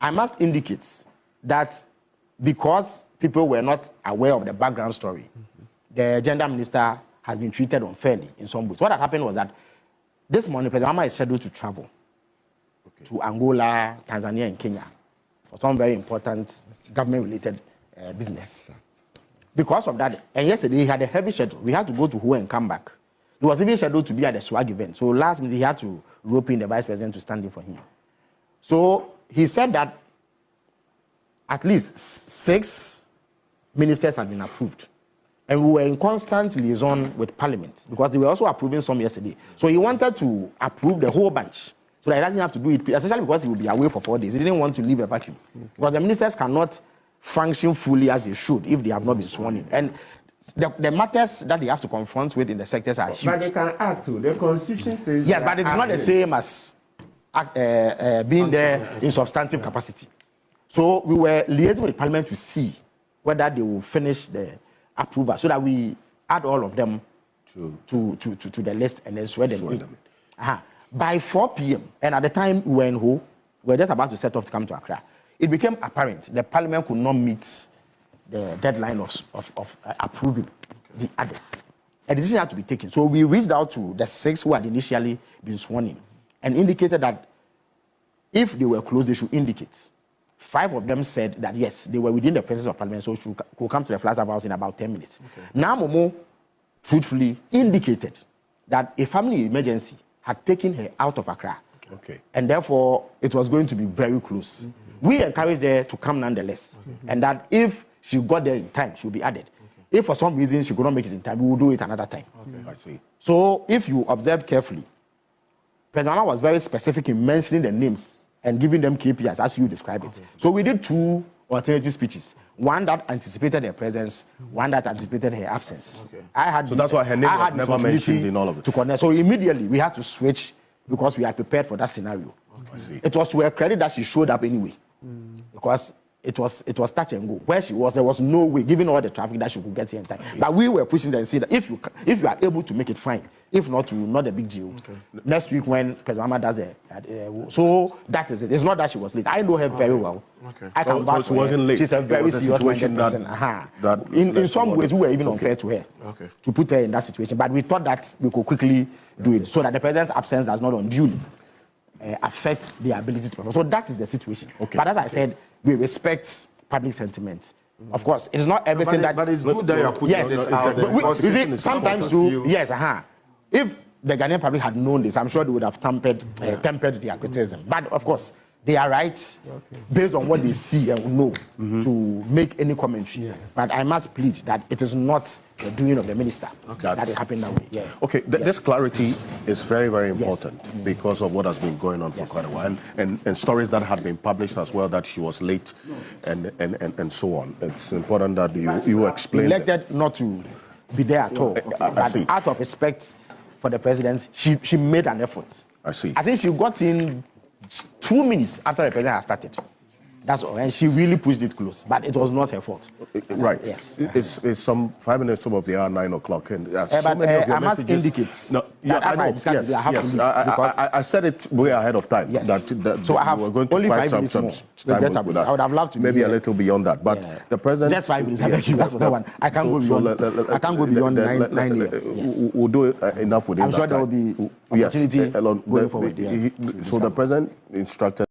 I must indicate that because people were not aware of the background story, the gender minister has been treated unfairly in some ways. What had happened was that this morning, President Mahama is scheduled to travel to Angola, Tanzania, and Kenya for some very important government-related business. Because of that, and yesterday he had a heavy schedule. We had to go to Hua and come back. He was even scheduled to be at the swag event. So last minute he had to rope in the vice president to stand in for him. So he said that at least 6 ministers had been approved. And we were in constant liaison with Parliament because they were also approving some yesterday. So he wanted to approve the whole bunch so that he doesn't have to do it, especially because he will be away for 4 days. He didn't want to leave a vacuum. Because the ministers cannot function fully as they should if they have not been sworn in. And the matters that they have to confront with in the sectors are huge. But they can act too. The Constitution says... Yes, but it's not the same as being there in substantive capacity. So we were liaising with Parliament to see whether they will finish the approval so that we add all of them to the list and then swear them in. By 4 p.m., and at the time we were in Ho, we were just about to set off to come to Accra, it became apparent the Parliament could not meet the deadline of approving the others. A decision had to be taken. So we reached out to the 6 who had initially been sworn in and indicated that if they were close, they should indicate. 5 of them said that yes, they were within the presence of Parliament, so could come to the Flagstaff House in about 10 minutes. Naa Momo truthfully indicated that a family emergency had taken her out of Accra. And therefore, it was going to be very close. We encouraged her to come nonetheless. And that if she got there in time, she would be added. If for some reason she could not make it in time, we will do it another time. I see. So if you observe carefully, President Mahama was very specific in mentioning the names and giving them KPIs as you describe it. So we did 2 alternative speeches. One that anticipated her presence, one that anticipated her absence. So that's why her name was never mentioned in all of it. To connect. So immediately we had to switch because we had prepared for that scenario. It was to her credit that she showed up anyway. Because it was touch and go. Where she was, there was no way, given all the traffic, that she could get here in time. But we were pushing them and saying that if you are able to make it, fine. If not, not a big deal. Next week when President Mahama does it, so that is it. It's not that she was late. I know her very well. I can vouch she wasn't late. She's a very serious person. In some ways, we were even unfair to her to put her in that situation. But we thought that we could quickly do it so that the president's absence does not unduly affect the ability to perform. So that is the situation. But as I said, we respect public sentiment. Of course, it's not everything but it's good that you are putting it out there. You see, sometimes too, yes, if the Ghanaian public had known this, I'm sure they would have tempered their criticism. But of course, they are right based on what they see and know to make any commentary. But I must plead that it is not the doing of the minister that it happened that way. This clarity is very, very important because of what has been going on for quite a while, and stories that had been published as well that she was late and so on. It's important that you explain. Elected not to be there at all. Out of respect for the president, she made an effort. I see. I think she got in 2 minutes after the president had started. That's all. And she really pushed it close. But it was not her fault. Right. Yes. It's some 5 minutes top of the hour, 9 o'clock. And so many of your I must indicate. No, I know. I said it way ahead of time. Yes. That so I have we're going to only 5 some minutes more. time with us. I would have loved to maybe a little beyond that. But the president... Just 5 minutes. I beg you. That's what I want. I can't go beyond. I can't go beyond 9 years. We'll do enough within that time. I'm sure there will be opportunity going forward. So the president instructed